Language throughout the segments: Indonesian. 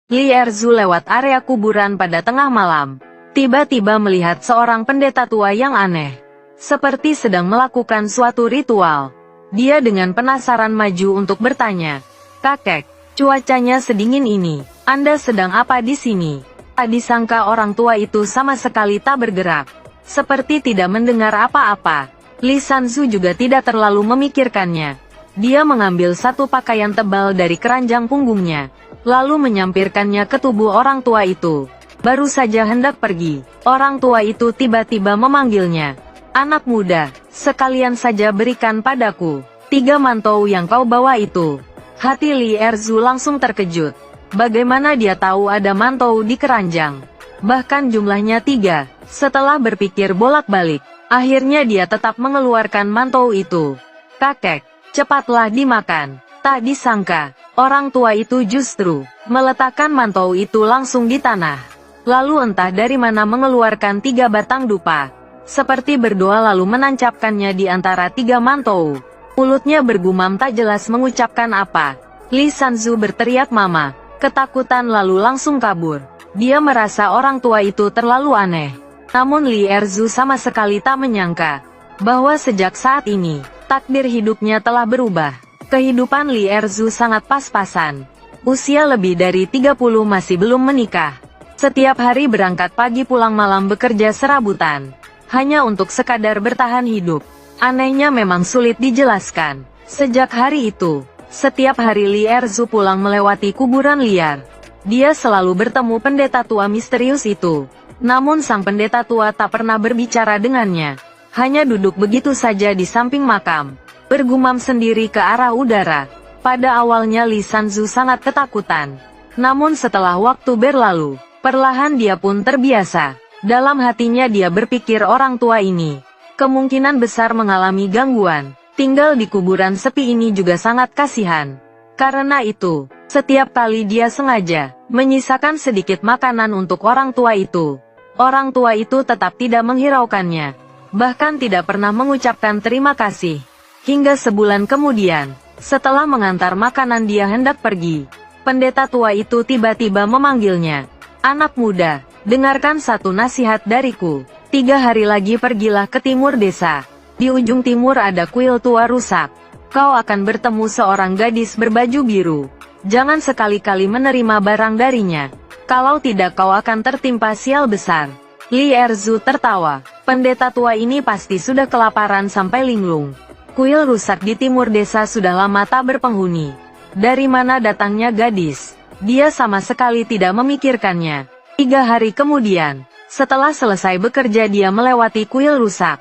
Li Erzu lewat area kuburan pada tengah malam. Tiba-tiba melihat seorang pendeta tua yang aneh. Seperti sedang melakukan suatu ritual. Dia dengan penasaran maju untuk bertanya. "Kakek, cuacanya sedingin ini. Anda sedang apa di sini?" Tak disangka orang tua itu sama sekali tak bergerak. Seperti tidak mendengar apa-apa. Li Sanzu juga tidak terlalu memikirkannya. Dia mengambil satu pakaian tebal dari keranjang punggungnya. Lalu menyampirkannya ke tubuh orang tua itu. Baru saja hendak pergi, orang tua itu tiba-tiba memanggilnya. "Anak muda, sekalian saja berikan padaku 3 mantou yang kau bawa itu." Hati Li Erzu langsung terkejut. Bagaimana dia tahu ada mantou di keranjang? Bahkan jumlahnya 3. Setelah berpikir bolak-balik, akhirnya dia tetap mengeluarkan mantou itu. "Kakek, cepatlah dimakan." Tak disangka, orang tua itu justru meletakkan mantou itu langsung di tanah. Lalu entah dari mana mengeluarkan 3 batang dupa. Seperti berdoa lalu menancapkannya di antara 3 mantou. Mulutnya bergumam tak jelas mengucapkan apa. Li Sanzu berteriak "Mama!" Ketakutan lalu langsung kabur. Dia merasa orang tua itu terlalu aneh. Namun Li Erzu sama sekali tak menyangka bahwa sejak saat ini, takdir hidupnya telah berubah. Kehidupan Li Erzu sangat pas-pasan. Usia lebih dari 30 masih belum menikah. Setiap hari berangkat pagi pulang malam bekerja serabutan. Hanya untuk sekadar bertahan hidup. Anehnya memang sulit dijelaskan. Sejak hari itu, setiap hari Li Erzu pulang melewati kuburan liar. Dia selalu bertemu pendeta tua misterius itu. Namun sang pendeta tua tak pernah berbicara dengannya. Hanya duduk begitu saja di samping makam. Bergumam sendiri ke arah udara. Pada awalnya Li Sanzu sangat ketakutan. Namun setelah waktu berlalu, perlahan dia pun terbiasa. Dalam hatinya dia berpikir orang tua ini kemungkinan besar mengalami gangguan. Tinggal di kuburan sepi ini juga sangat kasihan. Karena itu, setiap kali dia sengaja menyisakan sedikit makanan untuk orang tua itu, orang tua itu tetap tidak menghiraukannya. Bahkan tidak pernah mengucapkan terima kasih. Hingga sebulan kemudian, setelah mengantar makanan dia hendak pergi, pendeta tua itu tiba-tiba memanggilnya. "Anak muda, dengarkan satu nasihat dariku. 3 hari lagi pergilah ke timur desa. Di ujung timur ada kuil tua rusak. Kau akan bertemu seorang gadis berbaju biru. Jangan sekali-kali menerima barang darinya. Kalau tidak kau akan tertimpa sial besar." Li Erzu tertawa. Pendeta tua ini pasti sudah kelaparan sampai linglung. Kuil rusak di timur desa sudah lama tak berpenghuni. Dari mana datangnya gadis? Dia sama sekali tidak memikirkannya. 3 hari kemudian, setelah selesai bekerja dia melewati kuil rusak.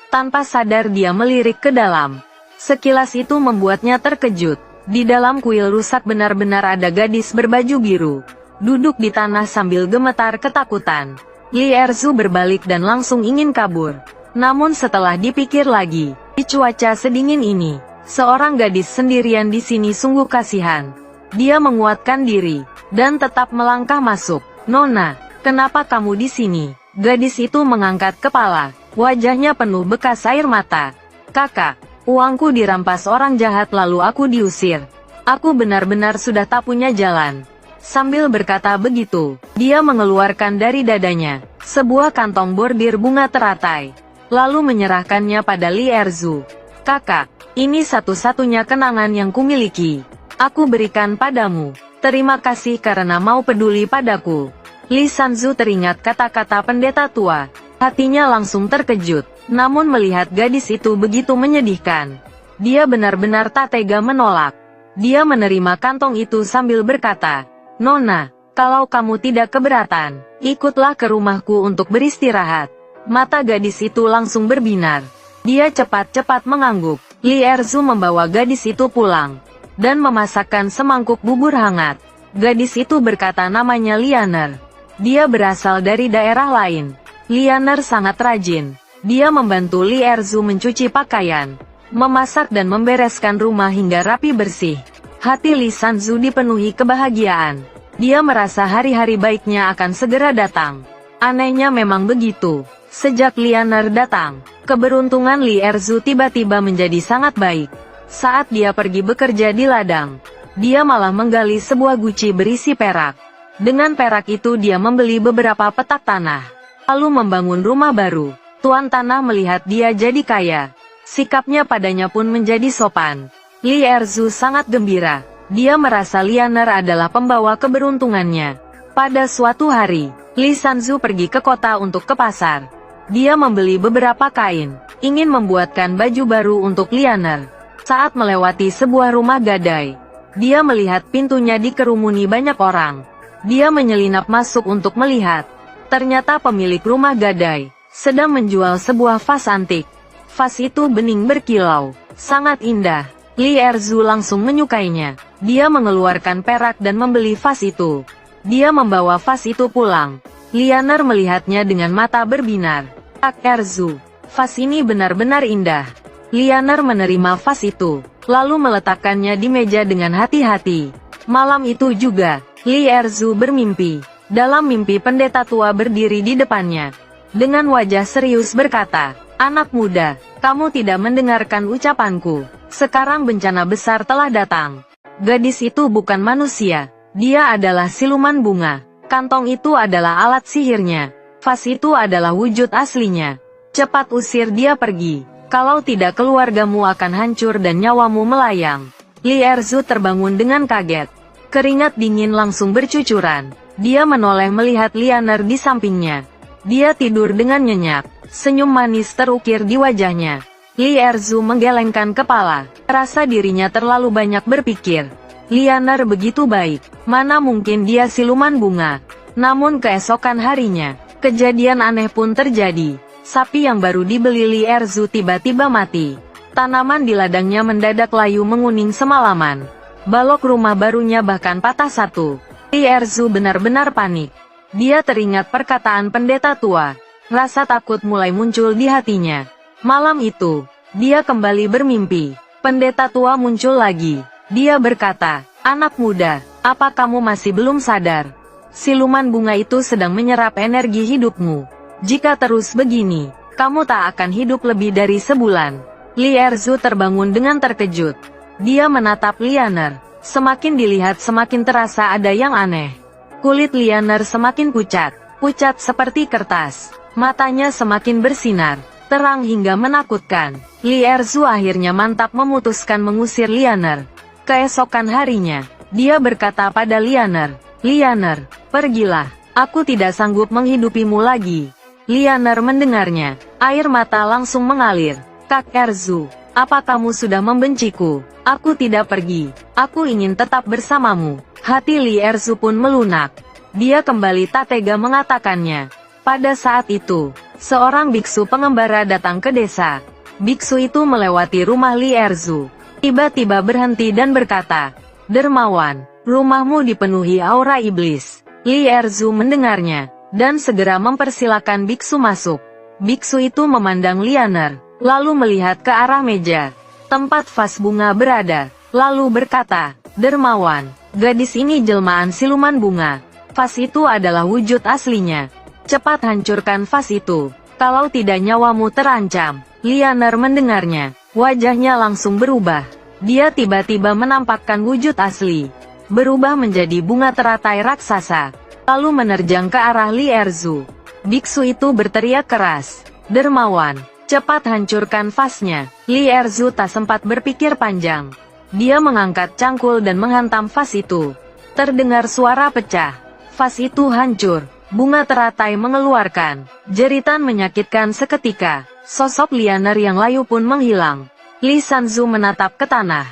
Tanpa sadar dia melirik ke dalam. Sekilas itu membuatnya terkejut. Di dalam kuil rusak benar-benar ada gadis berbaju biru. Duduk di tanah sambil gemetar ketakutan. Li Erzu berbalik dan langsung ingin kabur. Namun setelah dipikir lagi, di cuaca sedingin ini, seorang gadis sendirian di sini sungguh kasihan. Dia menguatkan diri, dan tetap melangkah masuk. "Nona, kenapa kamu di sini?" Gadis itu mengangkat kepala, wajahnya penuh bekas air mata. "Kakak, uangku dirampas orang jahat lalu aku diusir. Aku benar-benar sudah tak punya jalan." Sambil berkata begitu, dia mengeluarkan dari dadanya sebuah kantong bordir bunga teratai. Lalu menyerahkannya pada Li Erzu. "Kakak, ini satu-satunya kenangan yang kumiliki. Aku berikan padamu. Terima kasih karena mau peduli padaku." Li Sanzu teringat kata-kata pendeta tua. Hatinya langsung terkejut. Namun melihat gadis itu begitu menyedihkan, dia benar-benar tak tega menolak. Dia menerima kantong itu sambil berkata, "Nona, kalau kamu tidak keberatan, ikutlah ke rumahku untuk beristirahat." Mata gadis itu langsung berbinar. Dia cepat-cepat mengangguk. Li Erzu membawa gadis itu pulang dan memasakkan semangkuk bubur hangat. Gadis itu berkata namanya Lianer. Dia berasal dari daerah lain. Lianer sangat rajin. Dia membantu Li Erzu mencuci pakaian, memasak dan membereskan rumah hingga rapi bersih. Hati Li Sanzu dipenuhi kebahagiaan. Dia merasa hari-hari baiknya akan segera datang. Anehnya memang begitu. Sejak Lianer datang, keberuntungan Li Erzu tiba-tiba menjadi sangat baik. Saat dia pergi bekerja di ladang, dia malah menggali sebuah guci berisi perak. Dengan perak itu dia membeli beberapa petak tanah, lalu membangun rumah baru. Tuan tanah melihat dia jadi kaya. Sikapnya padanya pun menjadi sopan. Li Erzu sangat gembira. Dia merasa Lianer adalah pembawa keberuntungannya. Pada suatu hari, Li Sanzu pergi ke kota untuk ke pasar. Dia membeli beberapa kain, ingin membuatkan baju baru untuk Lianer. Saat melewati sebuah rumah gadai, dia melihat pintunya dikerumuni banyak orang. Dia menyelinap masuk untuk melihat. Ternyata pemilik rumah gadai sedang menjual sebuah vas antik. Vas itu bening berkilau, sangat indah. Li Erzu langsung menyukainya. Dia mengeluarkan perak dan membeli vas itu. Dia membawa vas itu pulang. Lianer melihatnya dengan mata berbinar. Kak Erzu, vas ini benar-benar indah. Lianer menerima vas itu, lalu meletakkannya di meja dengan hati-hati. Malam itu juga, Li Erzu bermimpi. Dalam mimpi pendeta tua berdiri di depannya. Dengan wajah serius berkata, "Anak muda, kamu tidak mendengarkan ucapanku. Sekarang bencana besar telah datang. Gadis itu bukan manusia. Dia adalah siluman bunga. Kantong itu adalah alat sihirnya. Vas itu adalah wujud aslinya. Cepat usir dia pergi. Kalau tidak keluargamu akan hancur dan nyawamu melayang." Li Erzu terbangun dengan kaget. Keringat dingin langsung bercucuran. Dia menoleh melihat Lianer di sampingnya. Dia tidur dengan nyenyak. Senyum manis terukir di wajahnya. Li Erzu menggelengkan kepala. Rasa dirinya terlalu banyak berpikir. Lianer begitu baik. Mana mungkin dia siluman bunga. Namun keesokan harinya, kejadian aneh pun terjadi. Sapi yang baru dibeli Li Erzu tiba-tiba mati. Tanaman di ladangnya mendadak layu menguning semalaman. Balok rumah barunya bahkan patah satu. Li Erzu benar-benar panik. Dia teringat perkataan pendeta tua. Rasa takut mulai muncul di hatinya. Malam itu, dia kembali bermimpi. Pendeta tua muncul lagi. Dia berkata, "Anak muda, apa kamu masih belum sadar? Siluman bunga itu sedang menyerap energi hidupmu. Jika terus begini, kamu tak akan hidup lebih dari sebulan." Li Erzu terbangun dengan terkejut. Dia menatap Lianer. Semakin dilihat semakin terasa ada yang aneh. Kulit Lianer semakin pucat seperti kertas. Matanya semakin bersinar, terang hingga menakutkan. Li Erzu akhirnya mantap memutuskan mengusir Lianer. Keesokan harinya, dia berkata pada Lianer, "Lianer, pergilah, aku tidak sanggup menghidupimu lagi." Lianer mendengarnya, air mata langsung mengalir. "Kak Erzu, apa kamu sudah membenciku? Aku tidak pergi, aku ingin tetap bersamamu." Hati Li Erzu pun melunak. Dia kembali tak tega mengatakannya. Pada saat itu, seorang biksu pengembara datang ke desa. Biksu itu melewati rumah Li Erzu. Tiba-tiba berhenti dan berkata, "Dermawan, rumahmu dipenuhi aura iblis." Li Erzu mendengarnya, dan segera mempersilakan biksu masuk. Biksu itu memandang Lianer, lalu melihat ke arah meja tempat vas bunga berada, lalu berkata, "Dermawan, gadis ini jelmaan siluman bunga. Vas itu adalah wujud aslinya. Cepat hancurkan vas itu, kalau tidak nyawamu terancam." Lianer mendengarnya, wajahnya langsung berubah. Dia tiba-tiba menampakkan wujud asli, berubah menjadi bunga teratai raksasa, lalu menerjang ke arah Li Erzu. Biksu itu berteriak keras, "Dermawan, cepat hancurkan vasnya." Li Erzu tak sempat berpikir panjang. Dia mengangkat cangkul dan menghantam vas itu. Terdengar suara pecah. Vas itu hancur. Bunga teratai mengeluarkan jeritan menyakitkan seketika. Sosok Lianer yang layu pun menghilang. Li Sanzu menatap ke tanah.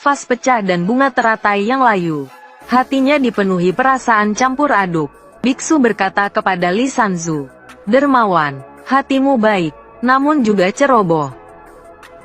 Vas pecah dan bunga teratai yang layu. Hatinya dipenuhi perasaan campur aduk. Biksu berkata kepada Li Sanzu, "Dermawan, hatimu baik, namun juga ceroboh.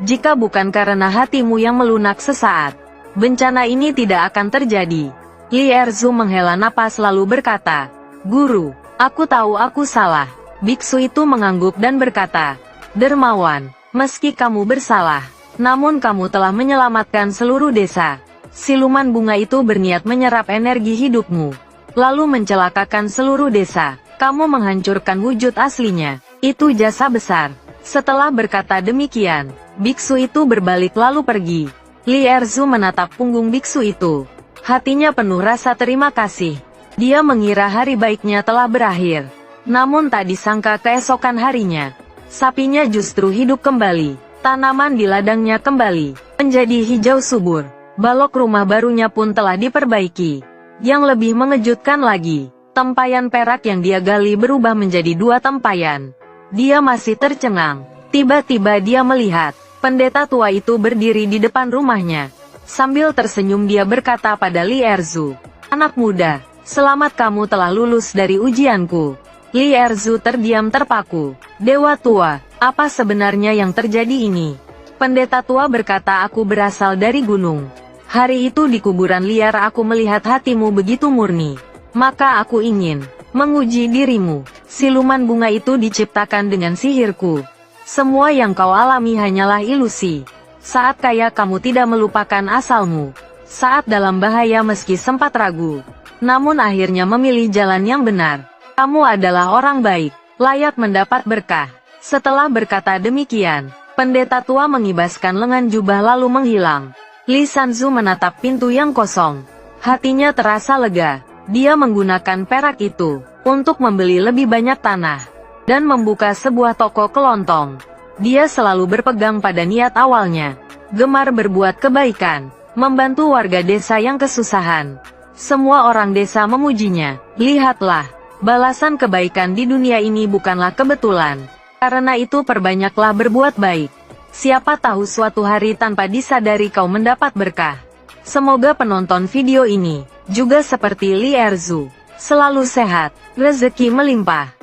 Jika bukan karena hatimu yang melunak sesaat, bencana ini tidak akan terjadi." Li Erzu menghela napas lalu berkata, "Guru, aku tahu aku salah." Biksu itu mengangguk dan berkata, "Dermawan, meski kamu bersalah, namun kamu telah menyelamatkan seluruh desa. Siluman bunga itu berniat menyerap energi hidupmu, lalu mencelakakan seluruh desa. Kamu menghancurkan wujud aslinya. Itu jasa besar." Setelah berkata demikian, biksu itu berbalik lalu pergi. Li Erzu menatap punggung biksu itu. Hatinya penuh rasa terima kasih. Dia mengira hari baiknya telah berakhir. Namun tak disangka keesokan harinya, sapinya justru hidup kembali. Tanaman di ladangnya kembali menjadi hijau subur. Balok rumah barunya pun telah diperbaiki. Yang lebih mengejutkan lagi, tempayan perak yang dia gali berubah menjadi 2 tempayan. Dia masih tercengang. Tiba-tiba dia melihat pendeta tua itu berdiri di depan rumahnya. Sambil tersenyum dia berkata pada Li Erzu, "Anak muda, selamat kamu telah lulus dari ujianku." Li Erzu terdiam terpaku. "Dewa tua, apa sebenarnya yang terjadi ini?" Pendeta tua berkata, "Aku berasal dari gunung. Hari itu di kuburan liar aku melihat hatimu begitu murni. Maka aku ingin menguji dirimu. Siluman bunga itu diciptakan dengan sihirku. Semua yang kau alami hanyalah ilusi. Saat kaya kamu tidak melupakan asalmu. Saat dalam bahaya meski sempat ragu, namun akhirnya memilih jalan yang benar. Kamu adalah orang baik, layak mendapat berkah." Setelah berkata demikian, pendeta tua mengibaskan lengan jubah lalu menghilang. Li Sanzu menatap pintu yang kosong. Hatinya terasa lega. Dia menggunakan perak itu untuk membeli lebih banyak tanah dan membuka sebuah toko kelontong. Dia selalu berpegang pada niat awalnya, gemar berbuat kebaikan, membantu warga desa yang kesusahan. Semua orang desa memujinya. Lihatlah, balasan kebaikan di dunia ini bukanlah kebetulan. Karena itu perbanyaklah berbuat baik. Siapa tahu suatu hari tanpa disadari kau mendapat berkah. Semoga penonton video ini juga seperti Li Erzu, selalu sehat, rezeki melimpah.